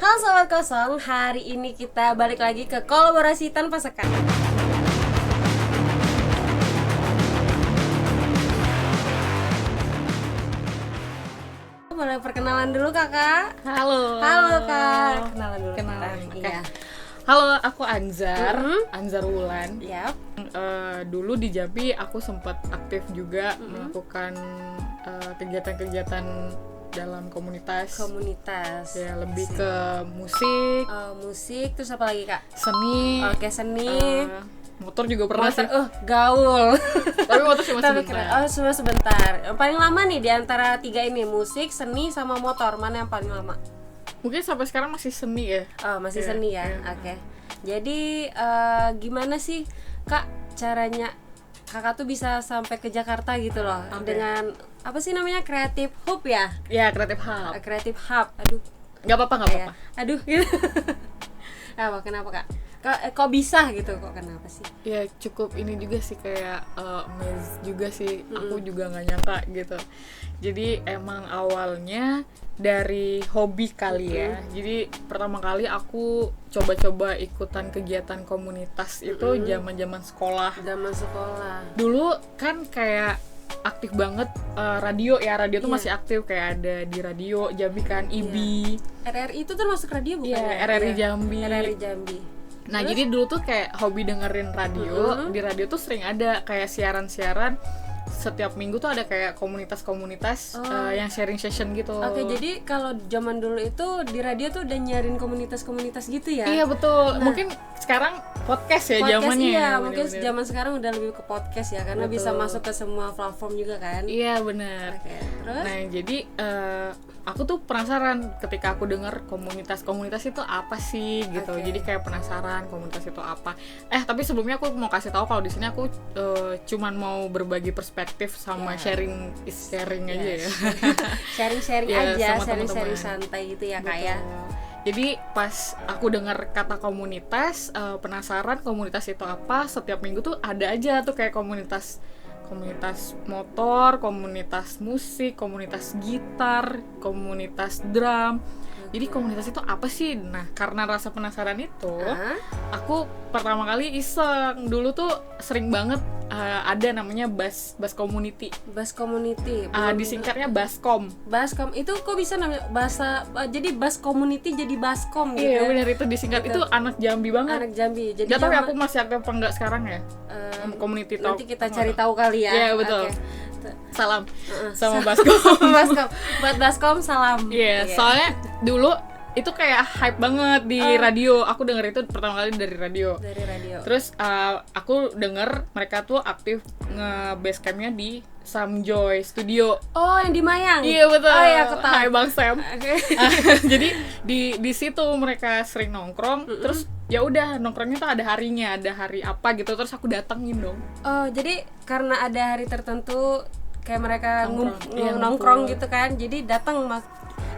Halo Sobat Kosong, hari ini kita balik lagi ke kolaborasi tanpa sekat. Boleh perkenalan dulu kakak? Halo. Halo kak, kenalan dulu. Kenalan. Kita. Oke. Iya. Halo, aku Anzar, Anzar Wulan. Yap. Dulu di Jambi aku sempat aktif juga melakukan kegiatan-kegiatan dalam komunitas. Ya, lebih ke musik, Musik, terus apa lagi kak? seni, Oke, seni. motor juga pernah sih. Gaul. Tapi motor cuma Tapi sebentar. cuma sebentar. Yang paling lama nih di antara tiga ini, musik, seni, sama motor, mana yang paling lama? Mungkin sampai sekarang masih seni ya. Oh, masih Iya, seni ya. iya. Oke. Jadi gimana sih Kak caranya Kakak tuh bisa sampai ke Jakarta gitu loh dengan apa sih namanya, Creative Hub ya? Ya, Creative Hub. Creative Hub. Aduh. Gak apa-apa. Aduh gitu. Kenapa Kak? Kok bisa gitu? Kok kenapa sih? Ya cukup ini juga sih, kayak amazed juga sih. Aku juga nggak nyangka gitu. Jadi emang awalnya dari hobi kali ya. Jadi pertama kali aku coba-coba ikutan kegiatan komunitas itu zaman-zaman sekolah. Zaman sekolah. Dulu kan kayak aktif banget radio ya. Radio tuh Iya. masih aktif, kayak ada di radio Jambi kan, IBI. RRI itu termasuk radio bukan? Iya, ya? RRI Iya. Jambi. RRI Jambi. Nah, jadi dulu tuh kayak hobi dengerin radio. Di radio tuh sering ada kayak siaran-siaran. Setiap minggu tuh ada kayak komunitas-komunitas yang sharing session gitu. Oke, jadi kalau zaman dulu itu di radio tuh udah nyarin komunitas-komunitas gitu ya? Iya, betul. Mungkin sekarang podcast ya zamannya. Iya, ya, mungkin bener-bener. zaman sekarang udah lebih ke podcast ya, karena Betul. bisa masuk ke semua platform juga kan? Iya, benar. Oke, terus? Nah, jadi aku tuh penasaran ketika aku dengar komunitas itu apa sih gitu. Oke. Jadi kayak penasaran komunitas itu apa. Tapi sebelumnya aku mau kasih tahu kalau di sini aku cuman mau berbagi perspektif sama sharing aja ya. Sharing-sharing Ya, aja, sama sharing-sharing teman-teman. santai gitu ya kak ya? Betul. Jadi pas aku dengar kata komunitas, penasaran komunitas itu apa. Setiap minggu tuh ada aja tuh kayak komunitas motor, komunitas musik, komunitas gitar, komunitas drum. Jadi komunitas itu apa sih? Nah, karena rasa penasaran itu, aku pertama kali iseng. Dulu tuh sering banget ada namanya Bas Community. Bas Community. Disingkatnya Baskom. Baskom itu kok bisa namanya bahasa jadi Bas Community jadi Baskom gitu Iya, ya? benar, itu disingkat. Gitu. Itu anak Jambi banget. Anak Jambi. Jadi Gak tau ya zaman- aku masih aktif apa enggak sekarang ya. Community talk. nanti kita cari tahu kali ya. Iya, betul. Oke. Salam sama Baskom. Baskom. Buat Baskom salam. Iya, soalnya dulu itu kayak hype banget di radio. Aku denger itu pertama kali dari radio. Dari radio. Terus aku denger mereka tuh aktif nge-base campnya di Samjoy Studio. Oh, yang di Mayang. Iya, betul. Oh iya, aku tahu. Hai Bang Sam. Oke. Jadi di situ mereka sering nongkrong. Terus ya udah, nongkrongnya tuh ada harinya, ada hari apa gitu. Terus aku datengin dong. Oh, jadi karena ada hari tertentu kayak mereka Nongkrong. nongkrong Iya, gitu kan. Jadi datang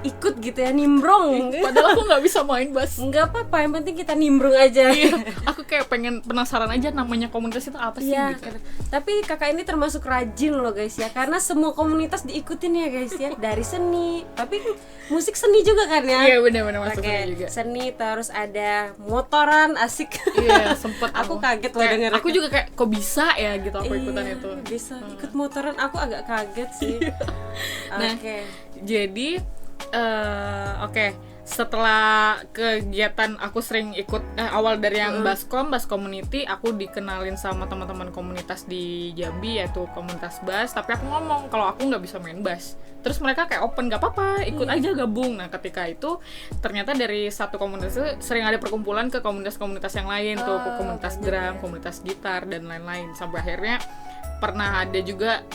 ikut gitu ya, nimbrong. Padahal aku nggak bisa main bass. Enggak apa-apa, yang penting kita nimbrung aja. Iya, aku kayak pengen penasaran aja namanya komunitas itu apa sih Iya, gitu. tapi kakak ini termasuk rajin loh guys ya, karena semua komunitas diikutin ya guys ya, dari seni, tapi musik seni juga kan ya? Iya, benar-benar masuk Oke, sini juga. seni, terus ada motoran, asik. Iya, sempet Aku kaget loh kayak, denger aku juga kayak kok bisa ya gitu aku ikutan Iya, itu. bisa ikut motoran, aku agak kaget sih. Nah, Oke. Jadi setelah kegiatan aku sering ikut awal dari yang Bas Community, aku dikenalin sama teman-teman komunitas di Jambi, yaitu komunitas bass. Tapi aku ngomong kalau aku nggak bisa main bass. Terus mereka kayak open, nggak apa-apa, ikut aja gabung. Nah, ketika itu ternyata dari satu komunitas itu sering ada perkumpulan ke komunitas-komunitas yang lain tuh, ke komunitas drum, komunitas gitar dan lain-lain. Sampai akhirnya pernah ada juga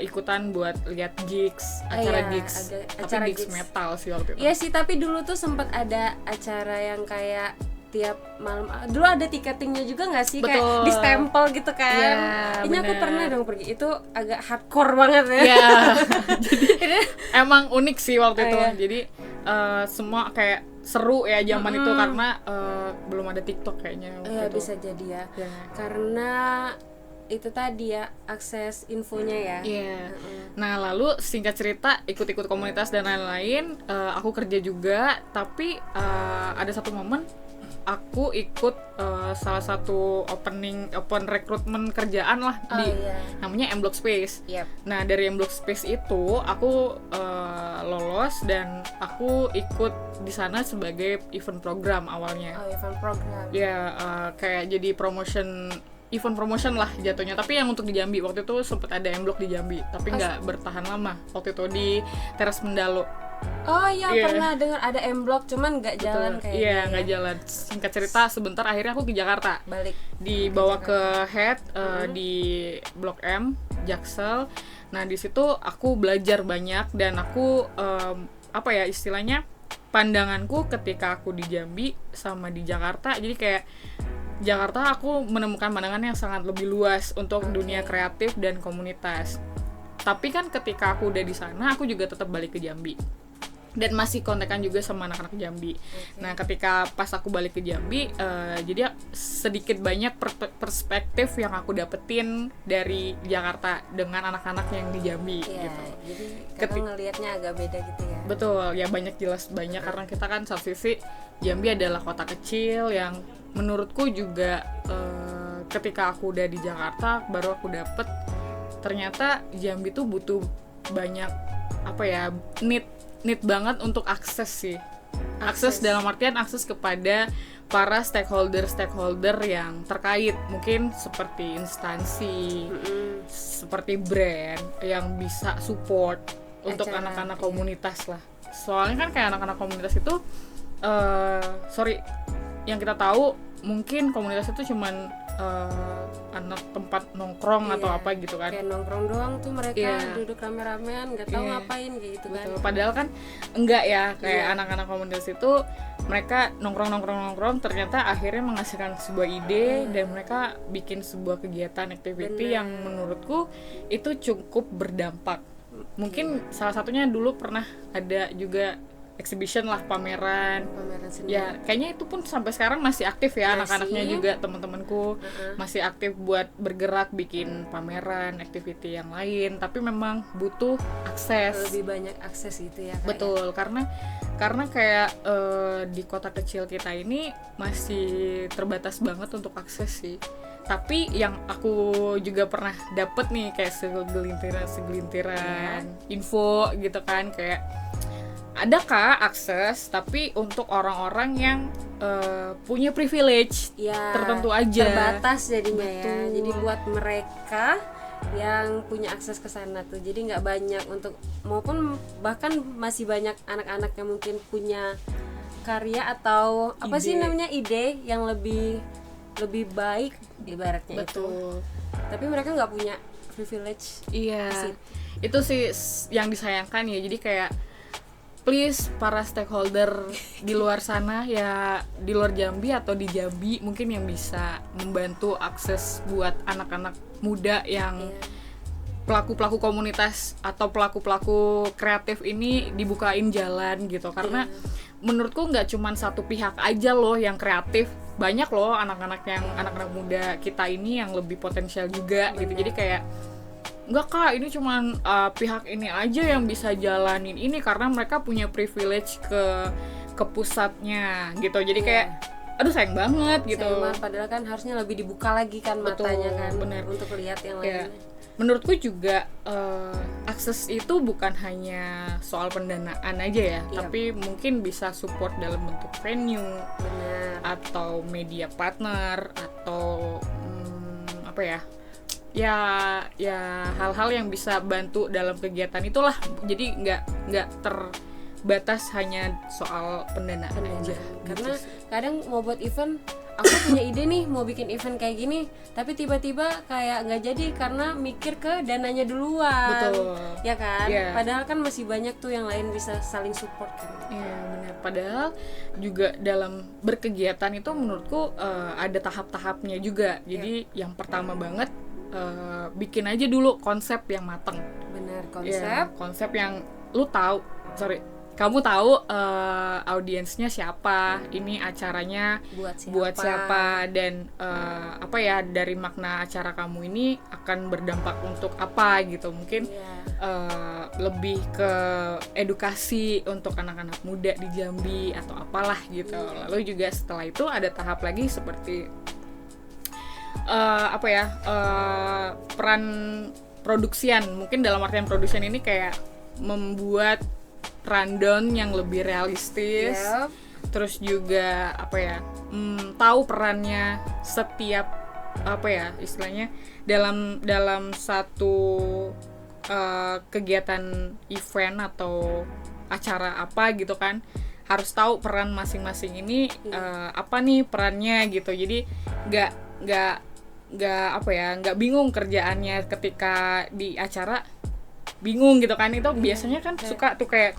ikutan buat lihat gigs, acara Iya, gigs, ada tapi acara gigs gigs. metal sih waktu itu. Iya sih, tapi dulu tuh sempat ada acara yang kayak tiap malam, dulu ada tiketingnya juga nggak sih? Betul. Kayak di stempel gitu kan? Iya, Ini aku bener. pernah dong pergi, itu agak hardcore banget ya. Iya. Jadi emang unik sih waktu itu. Iya. Jadi semua kayak seru ya zaman itu, karena belum ada TikTok kayaknya waktu Iya, itu. bisa jadi ya. Ya. Karena itu tadi ya, akses infonya ya. Iya. Nah, lalu singkat cerita ikut-ikut komunitas dan lain-lain, aku kerja juga, tapi ada satu momen aku ikut salah satu open rekrutmen kerjaan lah namanya M Block Space. Yep. Nah, dari M Block Space itu aku lolos dan aku ikut di sana sebagai event program awalnya. Event program. Ya, kayak jadi event promotion lah jatuhnya, tapi yang untuk di Jambi. Waktu itu sempat ada M Block di Jambi, tapi nggak bertahan lama. Waktu itu di Teras Mendalo. Oh iya, pernah dengar ada M Block, cuman nggak jalan kayaknya. Iya, nggak jalan. Singkat cerita, sebentar akhirnya aku ke Jakarta. Balik. Dibawa ke head di Blok M, Jaksel. Nah, di situ aku belajar banyak dan aku apa ya istilahnya, pandanganku ketika aku di Jambi sama di Jakarta. Jadi kayak Jakarta aku menemukan pandangan yang sangat lebih luas untuk dunia kreatif dan komunitas. Tapi kan ketika aku udah di sana, aku juga tetap balik ke Jambi. Dan masih kontekan juga sama anak-anak Jambi. Nah, ketika pas aku balik ke Jambi, jadi sedikit banyak perspektif yang aku dapetin dari Jakarta dengan anak-anak yang di Jambi gitu. Jadi kakak ngelihatnya agak beda gitu ya. Betul, ya jelas banyak karena kita kan satu sisi Jambi adalah kota kecil yang menurutku juga ketika aku udah di Jakarta baru aku dapet ternyata Jambi tuh butuh banyak need banget untuk akses sih. Akses dalam artian akses kepada para stakeholder yang terkait, mungkin seperti instansi, seperti brand yang bisa support untuk anak-anak komunitas lah. Soalnya kan kayak anak-anak komunitas itu yang kita tahu mungkin komunitas itu cuman anak tempat nongkrong atau apa gitu kan. Kayak nongkrong doang tuh mereka duduk rame-ramean nggak tahu ngapain gitu kan. Betul. Padahal kan enggak ya, kayak anak-anak komunitas itu mereka nongkrong ternyata akhirnya menghasilkan sebuah ide dan mereka bikin sebuah kegiatan activity yang menurutku itu cukup berdampak. Mungkin salah satunya dulu pernah ada juga exhibition lah, pameran seni. Ya kayaknya itu pun sampai sekarang masih aktif ya, anak-anaknya juga teman-temanku masih aktif buat bergerak bikin pameran, activity yang lain, tapi memang butuh akses, lebih banyak akses gitu ya. Betul, karena kayak di kota kecil kita ini masih terbatas banget untuk akses sih. Tapi yang aku juga pernah dapet nih kayak segelintiran info gitu kan, kayak adakah akses tapi untuk orang-orang yang punya privilege tertentu aja, terbatas jadinya. Betul. Ya jadi buat mereka yang punya akses ke sana tuh jadi nggak banyak untuk, maupun bahkan masih banyak anak-anak yang mungkin punya karya atau ide yang lebih baik ibaratnya. Betul. Tapi mereka nggak punya privilege. Iya, itu sih yang disayangkan ya. Jadi kayak please para stakeholder di luar sana ya, di luar Jambi atau di Jambi mungkin yang bisa membantu akses buat anak-anak muda yang pelaku-pelaku komunitas atau pelaku-pelaku kreatif ini dibukain jalan gitu. Karena menurutku nggak cuma satu pihak aja loh yang kreatif, banyak loh anak-anak muda kita ini yang lebih potensial juga gitu. Jadi kayak enggak kak, ini cuman pihak ini aja yang bisa jalanin ini karena mereka punya privilege ke pusatnya gitu. Jadi kayak aduh sayang banget gitu. Padahal kan harusnya lebih dibuka lagi kan. Betul, matanya kan, bener. Untuk lihat yang lainnya. Menurutku juga akses itu bukan hanya soal pendanaan aja ya, tapi mungkin bisa support dalam bentuk venue, atau media partner, atau ya hal-hal yang bisa bantu dalam kegiatan itulah. Jadi nggak terbatas hanya soal pendanaan aja. Karena kadang mau buat event, aku punya ide nih mau bikin event kayak gini, tapi tiba-tiba kayak nggak jadi karena mikir ke dananya duluan. Betul. Ya kan? Padahal kan masih banyak tuh yang lain bisa saling support kan. Iya benar. Padahal juga dalam berkegiatan itu menurutku ada tahap-tahapnya juga. Jadi yang pertama banget bikin aja dulu konsep yang mateng. Benar, konsep konsep yang lu tahu. kamu tahu audiensnya siapa, ini acaranya buat siapa, dan apa ya, dari makna acara kamu ini akan berdampak untuk apa gitu. Mungkin lebih ke edukasi untuk anak-anak muda di Jambi atau apalah gitu. Lalu juga setelah itu ada tahap lagi seperti peran produksian. Mungkin dalam artian produksian ini kayak membuat rundown yang lebih realistis. Terus juga tahu perannya setiap istilahnya dalam satu kegiatan event atau acara apa gitu kan, harus tahu peran masing-masing ini apa nih perannya gitu. Jadi nggak bingung kerjaannya ketika di acara, bingung gitu kan. Itu biasanya kan suka tuh kayak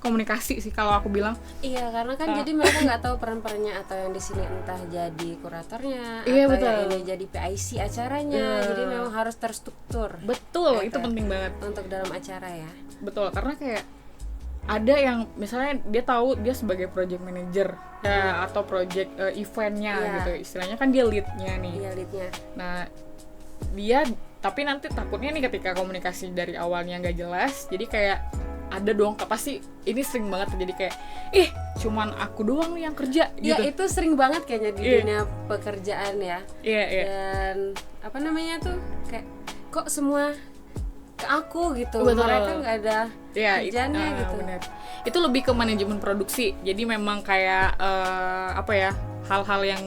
komunikasi sih kalau aku bilang. Iya, karena kan jadi mereka nggak tahu peran-perannya, atau yang di sini entah jadi kuratornya atau betul. Yang ini jadi PIC acaranya. Jadi memang harus terstruktur. Betul, itu penting banget untuk dalam acara ya. Betul, karena kayak ada yang misalnya dia tahu dia sebagai project manager atau project eventnya gitu, istilahnya kan dia leadnya nih. Iya, leadnya. Nah dia tapi nanti takutnya nih ketika komunikasi dari awalnya nggak jelas, jadi kayak ada dong, pasti ini sering banget terjadi kayak cuman aku doang nih yang kerja gitu. Ya itu sering banget kayaknya di dunia pekerjaan ya. Dan apa namanya tuh, kayak kok semua ke aku gitu. Betul. Mereka nggak ada kerjanya gitu. Bener. Itu lebih ke manajemen produksi. Jadi memang kayak hal-hal yang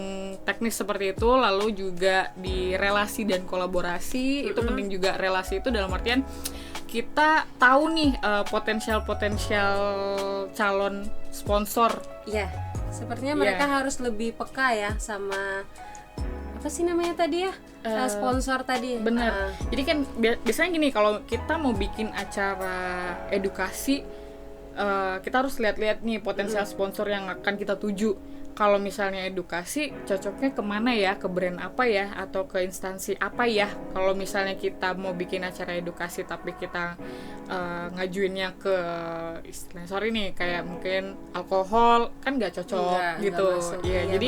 teknis seperti itu. Lalu juga di relasi dan kolaborasi. Itu penting juga. Relasi itu dalam artian kita tahu nih potensial calon sponsor. Iya, sepertinya mereka harus lebih peka ya sama apa sih namanya tadi ya, sponsor tadi. Bener. Jadi kan biasanya gini, kalau kita mau bikin acara edukasi, kita harus lihat-lihat nih potensial sponsor yang akan kita tuju. Kalau misalnya edukasi, cocoknya kemana ya, ke brand apa ya, atau ke instansi apa ya. Kalau misalnya kita mau bikin acara edukasi tapi kita ngajuinnya ke istilahnya kayak mungkin alkohol, kan nggak cocok gitu. Iya,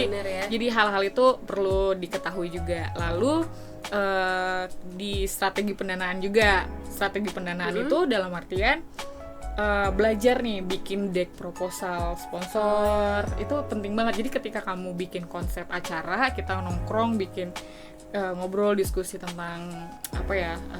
jadi hal-hal itu perlu diketahui juga. Lalu di strategi pendanaan juga. Strategi pendanaan itu dalam artian belajar nih bikin deck proposal sponsor. Itu penting banget. Jadi ketika kamu bikin konsep acara, kita nongkrong bikin ngobrol diskusi tentang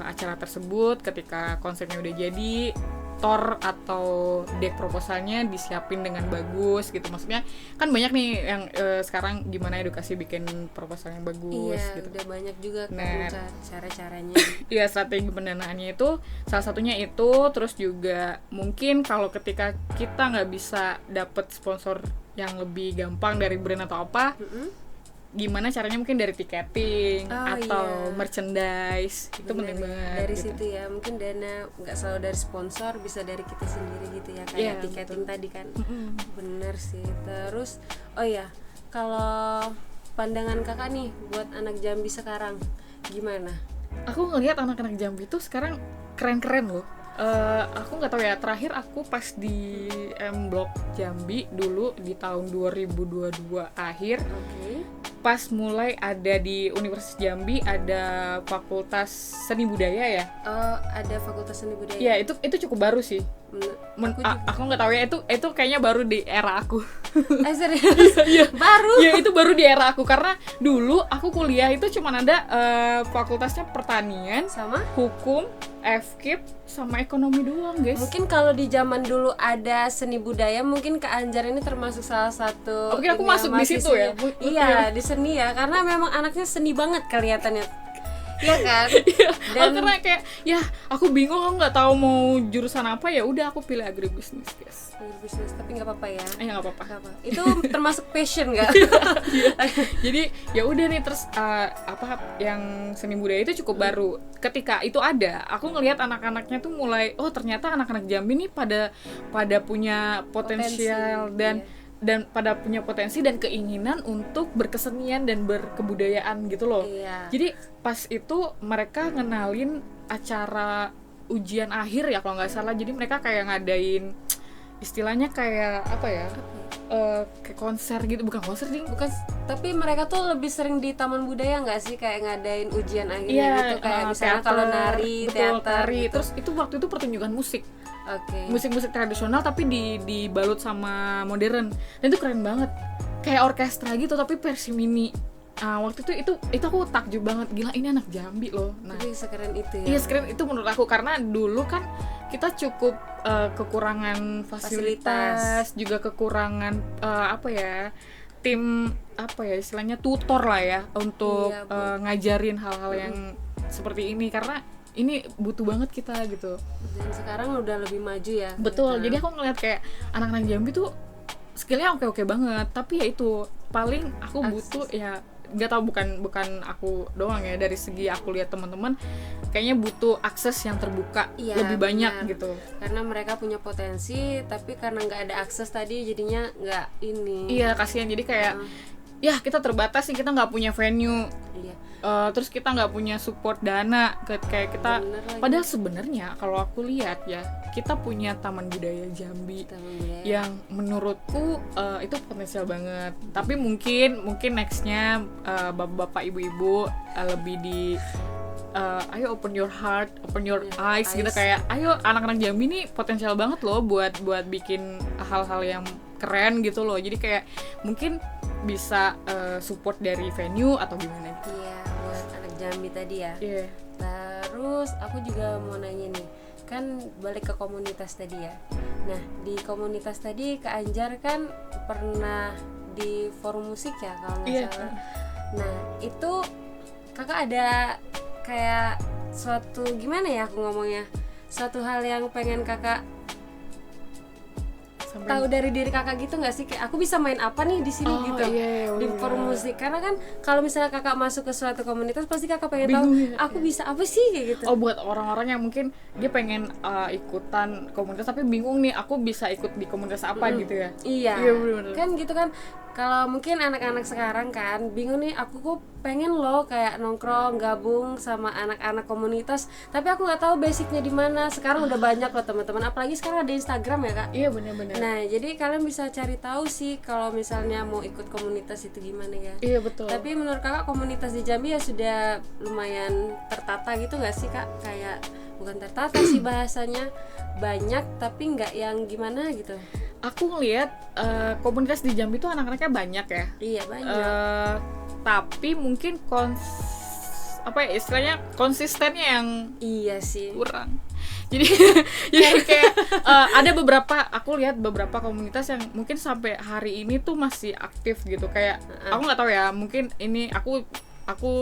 acara tersebut. Ketika konsepnya udah jadi, tor atau deck proposalnya disiapin dengan bagus gitu. Maksudnya kan banyak nih yang sekarang gimana edukasi bikin proposal yang bagus gitu. Udah banyak juga cara-caranya. Iya, strategi pendanaannya itu salah satunya itu. Terus juga mungkin kalau ketika kita nggak bisa dapet sponsor yang lebih gampang dari brand atau apa, gimana caranya, mungkin dari tiketing atau merchandise. Itu penting banget dari gitu. situ ya. Mungkin dana nggak selalu dari sponsor, bisa dari kita sendiri gitu ya, kayak tiketing tadi kan. Bener sih. Terus kalau pandangan kakak nih buat anak Jambi sekarang gimana? Aku ngelihat anak-anak Jambi tuh sekarang keren-keren loh. Aku nggak tahu ya, terakhir aku pas di M Block Jambi dulu di tahun 2022 akhir. Pas mulai ada di Universitas Jambi ada Fakultas Seni Budaya ya. Ada Fakultas Seni Budaya. Iya, itu cukup baru sih. Aku nggak tahu ya, itu kayaknya baru di era aku. Serius? Iya. Baru? Iya, itu baru di era aku, karena dulu aku kuliah itu cuma ada fakultasnya pertanian, sama hukum, FKIP, sama ekonomi doang, guys. Mungkin kalau di zaman dulu ada seni budaya, mungkin Kak Anjar ini termasuk salah satu. Mungkin aku masuk di situ ya. Iya, di seni ya, karena memang anaknya seni banget kelihatannya. Iya kan? Dan karena kayak aku bingung, aku nggak tahu mau jurusan apa, ya udah aku pilih agribisnis, guys. Agribisnis, tapi nggak apa-apa ya. Nggak apa-apa. Itu termasuk passion nggak? Jadi ya udah nih, terus yang seni budaya itu cukup baru. Ketika itu ada, aku ngelihat anak-anaknya tuh mulai, ternyata anak-anak Jambi nih pada punya potensial dan pada punya potensi dan keinginan untuk berkesenian dan berkebudayaan gitu loh. Jadi pas itu mereka ngenalin acara ujian akhir ya kalau nggak salah. Jadi mereka kayak ngadain istilahnya kayak apa ya? Kayak konser gitu, bukan konser ding. Bukan, tapi mereka tuh lebih sering di taman budaya nggak sih, kayak ngadain ujian akhirnya Iya, gitu, kayak misalnya teater, kalau nari, betul, teater tari. gitu. Terus itu waktu itu pertunjukan musik. Oke. Musik-musik tradisional tapi dibalut sama modern. Dan itu keren banget. Kayak orkestra gitu tapi versi mini. Waktu itu aku takjub banget, gila ini anak Jambi loh. Nah, Tapi sekeren itu ya. iya sekeren itu menurut aku, karena dulu kan kita cukup kekurangan fasilitas, juga kekurangan apa ya, tim apa ya istilahnya tutor lah ya untuk Iya, ngajarin hal-hal yang seperti ini, karena ini butuh banget kita gitu. Dan sekarang udah lebih maju ya. Betul, ternyata. jadi aku ngeliat kayak anak-anak Jambi tuh skillnya oke-oke banget, tapi ya itu paling aku butuh ya nggak tahu, bukan aku doang ya, dari segi aku lihat teman-teman kayaknya butuh akses yang terbuka lebih banyak benar. gitu. Karena mereka punya potensi, tapi karena nggak ada akses tadi jadinya nggak ini. Iya, kasihan, jadi kayak ya kita terbatas nih, kita nggak punya venue. Iya. Terus kita nggak punya support dana kayak kita. Bener lagi. Padahal sebenarnya kalau aku lihat ya, kita punya Taman Budaya Jambi Taman budaya. yang menurutku itu potensial banget. Tapi mungkin nextnya bapak-bapak ibu-ibu lebih di ayo open your heart, open your eyes gitu, kayak ayo anak-anak Jambi nih potensial banget loh buat bikin hal-hal yang keren gitu loh. Jadi kayak mungkin bisa support dari venue atau gimana gitu. Iya, buat anak Jambi tadi ya. Iya. Terus aku juga mau nanya nih, kan balik ke komunitas tadi ya. Nah, di komunitas tadi Kak Anjar kan pernah di forum musik ya kalau nggak salah. Nah, itu kakak ada kayak suatu, gimana ya aku ngomongnya, suatu hal yang pengen kakak tahu dari diri kakak gitu nggak sih, kayak aku bisa main apa nih di sini gitu, di forum musik. Karena kan kalau misalnya kakak masuk ke suatu komunitas pasti kakak pengen tahu aku bisa apa sih kayak gitu. Buat orang-orang yang mungkin dia pengen ikutan komunitas tapi bingung nih aku bisa ikut di komunitas apa gitu ya. Iya, bener-bener. kan gitu kan. Kalau mungkin anak-anak sekarang kan bingung nih, aku kok pengen loh kayak nongkrong gabung sama anak-anak komunitas, tapi aku nggak tahu basicnya di mana. Sekarang udah banyak loh teman-teman, apalagi sekarang ada Instagram ya kak. Iya benar-benar. Nah jadi kalian bisa cari tahu sih kalau misalnya mau ikut komunitas itu gimana ya. Iya betul. Tapi menurut kakak komunitas di Jambi ya sudah lumayan tertata gitu nggak sih kak? Kayak bukan tertata sih bahasanya, banyak tapi nggak yang gimana gitu. Aku ngelihat komunitas di Jambi tuh anak-anaknya banyak ya. Iya banyak. Tapi mungkin apa ya istilahnya konsistennya yang iya sih kurang. Jadi kayak ada beberapa, aku lihat beberapa komunitas yang mungkin sampai hari ini tuh masih aktif gitu. Kayak aku nggak tahu ya, mungkin ini aku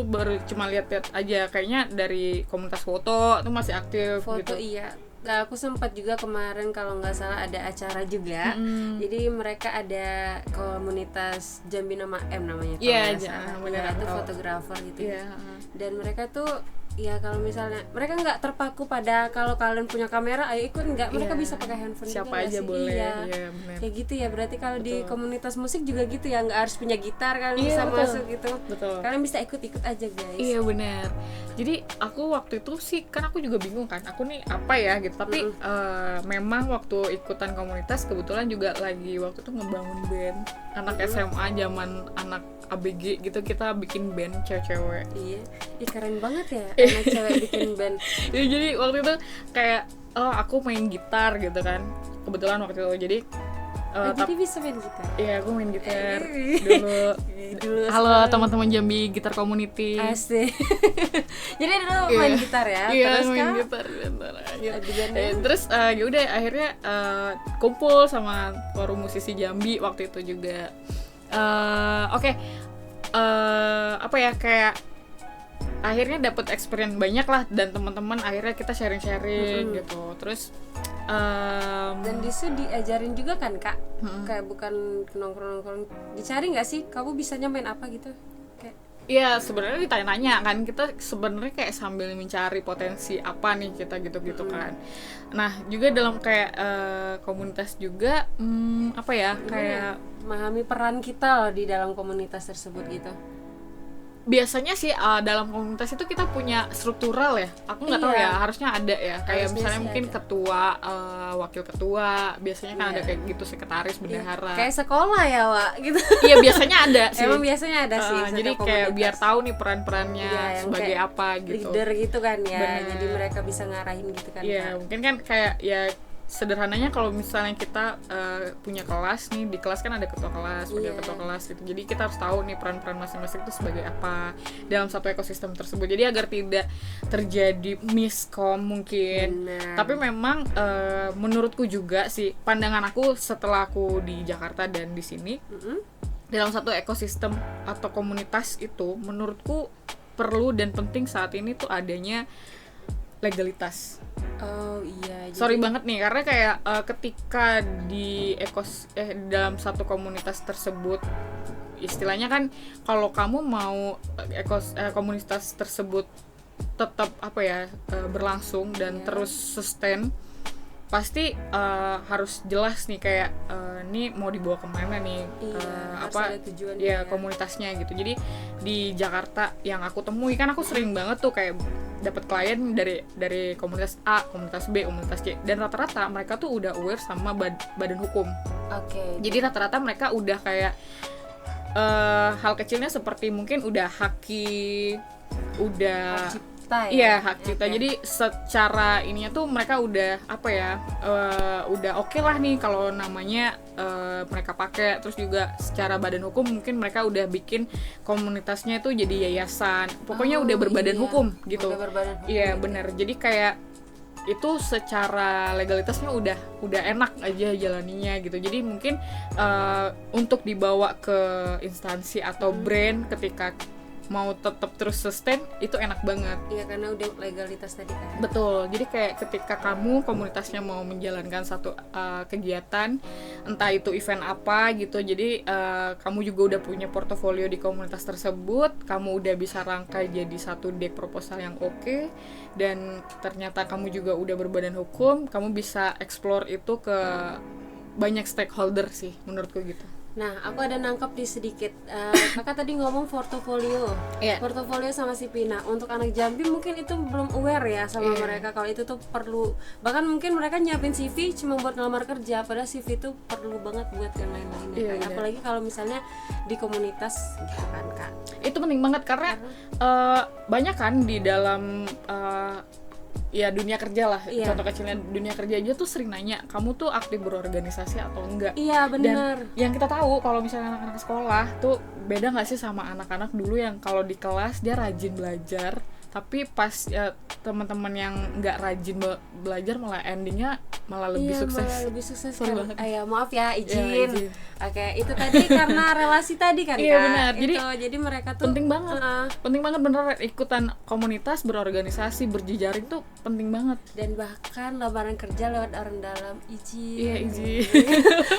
baru cuma lihat-lihat aja, kayaknya dari komunitas foto tuh masih aktif foto gitu. iya. Nah, aku sempat juga kemarin kalau nggak salah ada acara juga. Jadi mereka ada komunitas Jambi Nama M namanya. Iya, benar, itu fotografer gitu. Iya. Dan mereka tuh ya kalau misalnya mereka nggak terpaku pada kalau kalian punya kamera ayo ikut, nggak, mereka bisa pakai handphone siapa juga aja sih? boleh. Iya. Bener. Kayak gitu ya, berarti kalau di komunitas musik juga gitu ya, nggak harus punya gitar kalian bisa betul. masuk gitu. Betul. Kalian bisa ikut aja guys. Iya benar. Jadi aku waktu itu sih kan aku juga bingung kan, aku nih apa ya gitu. Tapi memang waktu ikutan komunitas kebetulan juga lagi waktu itu ngebangun band anak SMA zaman anak ABG gitu, kita bikin band cewek-cewek. Iya, keren banget ya anak cewek bikin band. Ya, jadi waktu itu kayak aku main gitar gitu kan, kebetulan waktu itu. Jadi jadi bisa main gitar. Iya, aku main gitar dulu. Halo teman-teman Jambi Gitar Community. Asik. Jadi dulu main gitar ya. Iya, terus main gitar bentar. Terus ya udah akhirnya kumpul sama forum musisi Jambi waktu itu juga. Apa ya, kayak akhirnya dapat experience banyak lah, dan teman-teman akhirnya kita sharing-sharing gitu. Terus dan disu diajarin juga kan kak, kayak bukan nongkrong-nongkrong, dicari nggak sih kamu bisanya main apa gitu kayak. Iya, sebenarnya ditanya-nanya kan, kita sebenarnya kayak sambil mencari potensi apa nih kita gitu-gitu kan. Nah juga dalam kayak komunitas juga apa ya, kayak memahami peran kita loh di dalam komunitas tersebut gitu. biasanya sih dalam komunitas itu kita punya struktural ya. Aku nggak tahu Iya. ya, harusnya ada ya. Kayak Harusnya misalnya sih mungkin ada. ketua, wakil ketua, biasanya kan Iya. ada kayak gitu, sekretaris, bendahara. Kayak sekolah ya, Wak, gitu. Iya, biasanya ada sih. Emang biasanya ada sih. Jadi setiap kayak komunitas. biar tahu nih peran-perannya Iya, yang sebagai kayak apa gitu. leader gitu kan ya. Bener. Jadi mereka bisa ngarahin gitu kan. Iya, Kak. mungkin kan kayak ya sederhananya kalau misalnya kita punya kelas nih, di kelas kan ada ketua kelas, wakil Iya. ketua kelas gitu. Jadi kita harus tahu nih peran-peran masing-masing itu sebagai apa dalam satu ekosistem tersebut. Jadi agar tidak terjadi miskom mungkin. Benar. Tapi memang menurutku juga sih, pandangan aku setelah aku di Jakarta dan di sini, Mm-mm. dalam satu ekosistem atau komunitas itu menurutku perlu dan penting saat ini tuh adanya legalitas. Oh iya. Sorry banget nih karena kayak ketika di dalam satu komunitas tersebut, istilahnya kan kalau kamu mau komunitas tersebut tetap apa ya berlangsung dan Iya. terus sustain, pasti harus jelas nih kayak ini mau dibawa kemana nih, Iya, harus apa ada tujuannya ya ya. komunitasnya gitu. Jadi di Jakarta yang aku temui kan aku sering banget tuh kayak dapat klien dari komunitas A, komunitas B, komunitas C, dan rata-rata mereka tuh udah aware sama badan hukum. Oke. Jadi rata-rata mereka udah kayak hal kecilnya seperti mungkin udah haki, udah Cipta ya. iya hak cipta. Oke. Jadi secara ininya tuh mereka udah apa ya, udah oke lah nih kalau namanya mereka pakai. Terus juga secara badan hukum mungkin mereka udah bikin komunitasnya itu jadi yayasan. Pokoknya udah berbadan iya. hukum gitu. Udah berbadan hukum. Iya bener. Jadi kayak itu secara legalitasnya udah enak aja jalaninya gitu. Jadi mungkin untuk dibawa ke instansi atau brand ketika mau tetap terus sustain itu enak banget. Iya, karena udah legalitas tadi kan. Betul. Jadi kayak ketika kamu komunitasnya mau menjalankan satu kegiatan, entah itu event apa gitu, jadi kamu juga udah punya portofolio di komunitas tersebut, kamu udah bisa rangkai jadi satu deck proposal yang oke, dan ternyata kamu juga udah berbadan hukum, kamu bisa explore itu ke banyak stakeholder sih menurutku gitu. Nah, aku ada nangkep di sedikit. Kakak tadi ngomong portofolio. Iya. Portofolio sama CV. Nah, untuk anak Jambi mungkin itu belum aware ya sama Iya. mereka kalau itu tuh perlu. Bahkan mungkin mereka nyiapin CV cuma buat ngelamar kerja, padahal CV itu perlu banget buat yang lain-lainnya. Iya, kan. benar. Apalagi kalau misalnya di komunitas gitu kan, Kak. Itu penting banget karena banyak kan di dalam ya dunia kerja lah. Iya. Contoh kecilnya dunia kerja aja tuh sering nanya, kamu tuh aktif berorganisasi atau enggak? Iya, benar. Dan yang kita tahu kalau misalnya anak-anak sekolah tuh beda nggak sih sama anak-anak dulu yang kalau di kelas dia rajin belajar, tapi pas teman-teman yang nggak rajin belajar malah endingnya malah lebih Iya, sukses. malah lebih sukses Sorry kan. banget. Ya, maaf ya, Ya, izin. izin. Oke, itu tadi karena relasi tadi kan, Iya, Kak. benar. Jadi mereka tuh Penting banget. Heeh. Penting banget bener ikutan komunitas, berorganisasi, berjejaring tuh penting banget. Dan bahkan lamaran kerja lewat orang dalam izin. Iya, izin.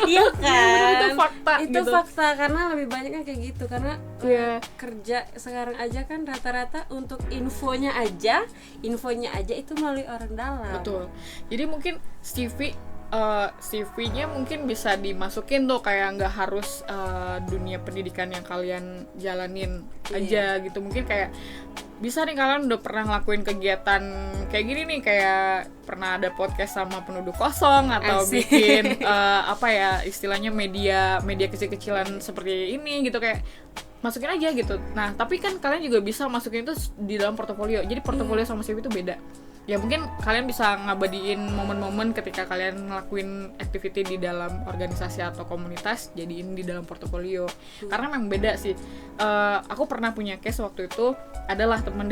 Iya kan, Itu fakta itu gitu. fakta karena lebih banyak yang kayak gitu karena Iya. kerja sekarang aja kan rata-rata untuk infonya aja itu melalui orang dalam. Betul. Jadi mungkin CV-nya mungkin bisa dimasukin tuh kayak nggak harus dunia pendidikan yang kalian jalanin aja gitu. Mungkin kayak bisa nih kalian udah pernah ngelakuin kegiatan kayak gini nih, kayak pernah ada podcast sama penduduk kosong atau Asik. bikin apa ya istilahnya media kecil-kecilan seperti ini gitu, kayak masukin aja gitu. Nah tapi kan kalian juga bisa masukin itu di dalam portofolio. Jadi portofolio sama CV itu beda. Ya mungkin kalian bisa ngabadiin momen-momen ketika kalian ngelakuin activity di dalam organisasi atau komunitas, jadiin di dalam portofolio. Karena memang beda sih. Aku pernah punya case waktu itu, adalah teman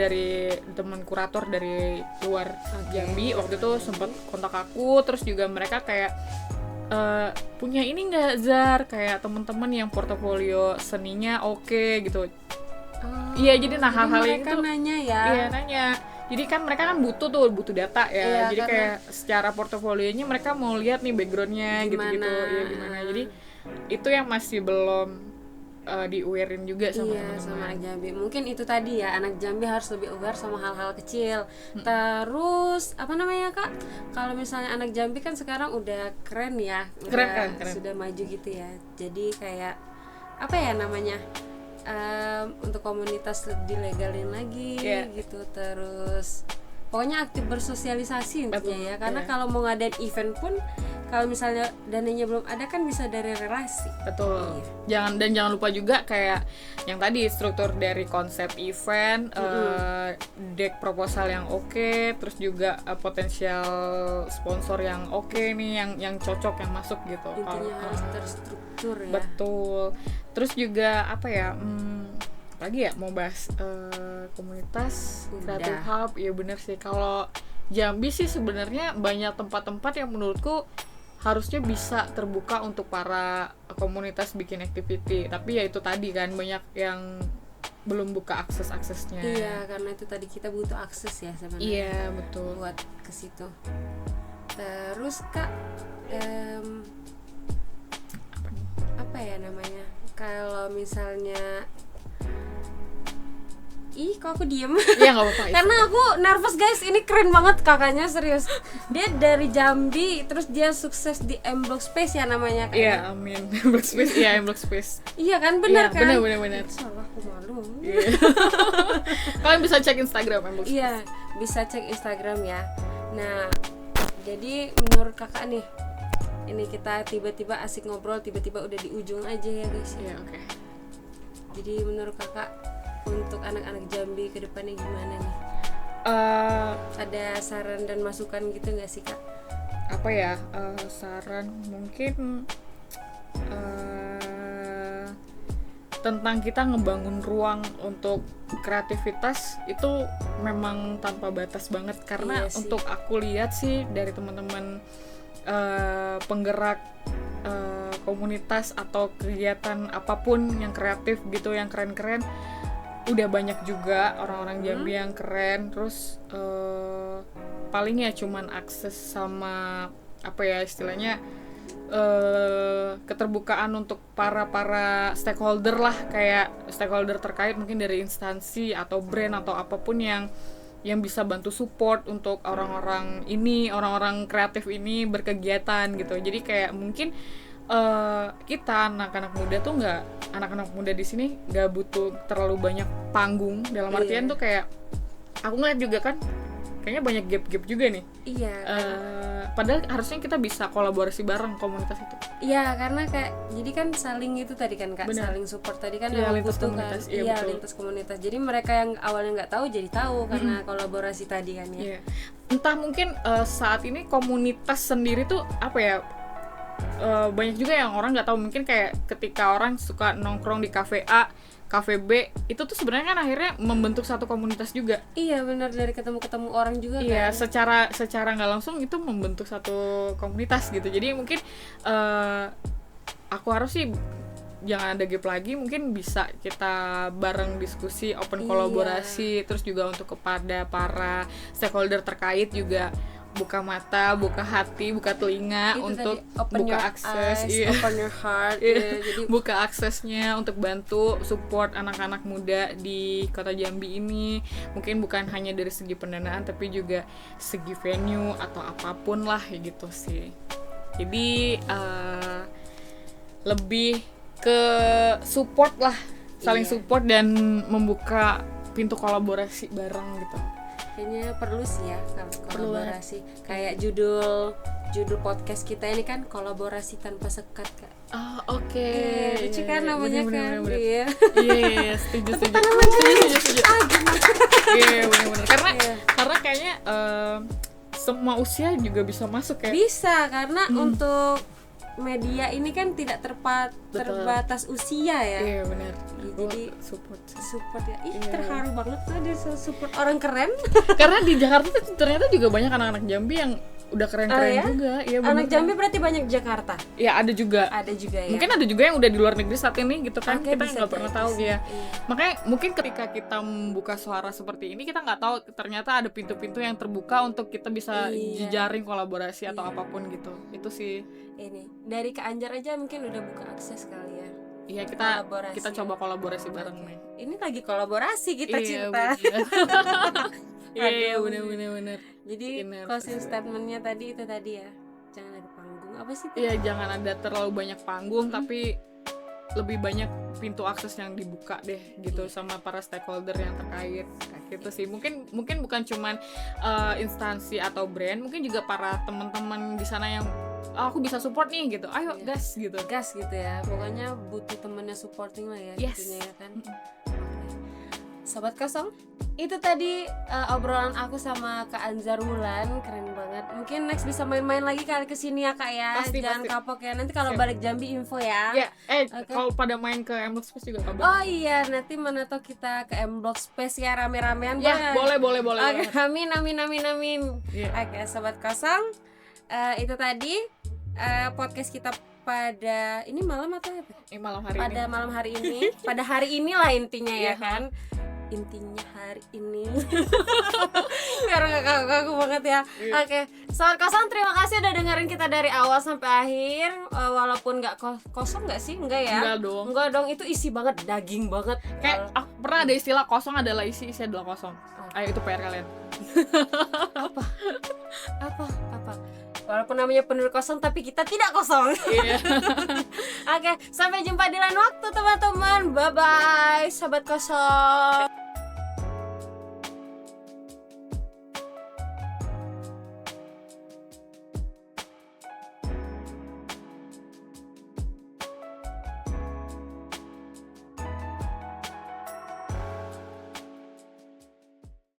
kurator dari luar Jambi. Waktu itu sempat kontak aku, terus juga mereka kayak punya ini nggak Zar, kayak teman-teman yang portofolio seninya oke gitu. Iya, jadi nah hal-hal mereka itu nanya ya. iya nanya. Jadi kan mereka kan butuh data ya. Iya, Jadi karena kayak secara portofolionya mereka mau lihat nih backgroundnya gitu-gitu. Gimana. Iya gimana. Jadi itu yang masih belum di-awarein juga sama Iya, teman-teman. sama anak Jambi. Mungkin itu tadi ya, anak Jambi harus lebih aware sama hal-hal kecil. Terus apa namanya, Kak? Kalau misalnya anak Jambi kan sekarang udah keren ya. Keren. Sudah maju gitu ya. Jadi kayak apa ya namanya? untuk komunitas dilegalin lagi gitu, terus pokoknya aktif bersosialisasi intinya ya, karena kalau mau ngadain event pun kalau misalnya dananya belum ada kan bisa dari relasi. Betul. Jangan lupa juga kayak yang tadi struktur dari konsep event, deck proposal yang oke, terus juga potensial sponsor yang oke nih, yang cocok, yang masuk gitu. Intinya harus terstruktur ya. Betul. Terus juga apa ya? Lagi ya mau bahas komunitas Creative Hub. Ya bener sih, kalau Jambi sih sebenarnya banyak tempat-tempat yang menurutku harusnya bisa terbuka untuk para komunitas bikin activity, tapi ya itu tadi kan banyak yang belum buka aksesnya. Iya, karena itu tadi kita butuh akses ya sebenarnya. Iya, betul. Buat ke situ. Terus Kak, apa ya namanya? Kalau misalnya kok aku diem? Iya, nggak apa-apa. Karena aku nervous guys, ini keren banget kakaknya, serius. Dia dari Jambi, terus dia sukses di M-Block Space ya namanya kan? Iya, amin. M-Block Space, iya M-Block Space. Iya kan, benar kan? Benar. Salah, aku malu. Iya. Kalian bisa cek Instagram M-Block Space. Iya, bisa cek Instagram ya. Nah, jadi menurut kakak nih, ini kita tiba-tiba asik ngobrol, tiba-tiba udah di ujung aja ya guys. Iya, oke. Jadi menurut kakak untuk anak-anak Jambi ke depannya gimana nih? Ada saran dan masukan gitu nggak sih Kak? Apa ya, saran mungkin tentang kita ngebangun ruang untuk kreativitas itu memang tanpa batas banget, karena untuk aku lihat sih dari teman-teman penggerak komunitas atau kegiatan apapun yang kreatif gitu, yang keren-keren, udah banyak juga orang-orang Jambi yang keren. Terus paling ya cuman akses sama apa ya istilahnya, keterbukaan untuk para stakeholder lah, kayak stakeholder terkait mungkin dari instansi atau brand atau apapun yang bisa bantu support untuk orang-orang kreatif ini berkegiatan gitu. Jadi kayak mungkin kita anak-anak muda di sini nggak butuh terlalu banyak panggung, dalam artian tuh kayak aku ngeliat juga kan kayaknya banyak gap juga nih. Iya. Padahal harusnya kita bisa kolaborasi bareng komunitas itu. Iya, karena kayak jadi kan saling itu tadi kan Kak, saling support tadi kan yang lintas butuh komunitas, kan. Iya, lintas komunitas. Jadi mereka yang awalnya nggak tahu jadi tahu karena kolaborasi tadi kan ya. Entah mungkin saat ini komunitas sendiri tuh apa ya? Banyak juga yang orang nggak tahu, mungkin kayak ketika orang suka nongkrong di kafe A, kafe B, itu tuh sebenarnya kan akhirnya membentuk satu komunitas juga. Iya benar, dari ketemu orang juga iya, kan. secara nggak langsung itu membentuk satu komunitas gitu. Jadi mungkin aku harus sih jangan ada gap lagi, mungkin bisa kita bareng diskusi, open kolaborasi, terus juga untuk kepada para stakeholder terkait juga buka mata, buka hati, buka telinga itu untuk buka akses, open your heart, jadi buka aksesnya untuk bantu support anak-anak muda di Kota Jambi ini. Mungkin bukan hanya dari segi pendanaan, tapi juga segi venue atau apapun lah gitu sih. Jadi lebih ke support lah, saling support dan membuka pintu kolaborasi bareng gitu. Kayaknya perlu sih ya kolaborasi. Kayak judul podcast kita ini kan kolaborasi tanpa sekat Kak. Oh, oke. Lucu kan namanya kan. Iya, setuju. Iya, benar. Karena kayaknya semua usia juga bisa masuk ya. Bisa, karena untuk media ini kan tidak terbatas usia ya. Iya benar. Jadi support ya. Terharu banget tuh dia support orang keren. Karena di Jakarta ternyata juga banyak anak-anak Jambi yang udah keren-keren juga. Iya, anak Jambi berarti banyak di Jakarta. Iya, ada juga ya. Mungkin ada juga yang udah di luar negeri saat ini gitu kan. Kita nggak pernah tahu ya. Makanya mungkin ketika kita membuka suara seperti ini, kita nggak tahu ternyata ada pintu-pintu yang terbuka untuk kita bisa jejaring kolaborasi atau apapun gitu. Itu sih. Ini dari Kak Anjar aja mungkin udah buka akses kali ya. Iya, kita coba kolaborasi bareng nih. Ini lagi kolaborasi kita cinta. Iya, benar. Jadi closing statementnya tadi itu tadi ya. Jangan ada panggung. Apa sih? Iya, jangan ada terlalu banyak panggung, tapi lebih banyak pintu akses yang dibuka deh gitu sama para stakeholder yang terkait kayak gitu sih. Mungkin bukan cuman instansi atau brand, mungkin juga para teman-teman di sana yang aku bisa support nih gitu, ayo gas gitu ya, pokoknya butuh temennya supporting lah ya. Yes. Gitunya ya kan. Sobat Kosong, itu tadi obrolan aku sama Kak Anzar Wulan, keren banget. Mungkin next bisa main-main lagi kali kesini ya Kak ya. Jangan kapok ya, nanti kalau balik Jambi info ya. Ya, kalau pada main ke M Block Space juga kabar. Oh iya, nanti mana tau kita ke M Block Space ya, rame-ramean. Ya, boleh. Oke, amin. Yeah. Oke, Sobat Kosong, itu tadi podcast kita pada ini malam atau apa? Malam hari pada ini. malam hari ini, pada hari inilah intinya ya Iya. kan. Intinya hari ini. Biar nggak kaku banget ya. Oke, Sobat Kosong, terima kasih udah dengerin kita dari awal sampai akhir. Walaupun nggak kosong nggak sih? Enggak ya? Enggak dong. Itu isi banget, daging banget. Kayak pernah ada istilah kosong adalah isi adalah kosong. Ayo itu PR kalian. Apa? Walaupun namanya penuh kosong, tapi kita tidak kosong. Iya. Oke, sampai jumpa di lain waktu teman-teman. Bye bye, Sobat Kosong.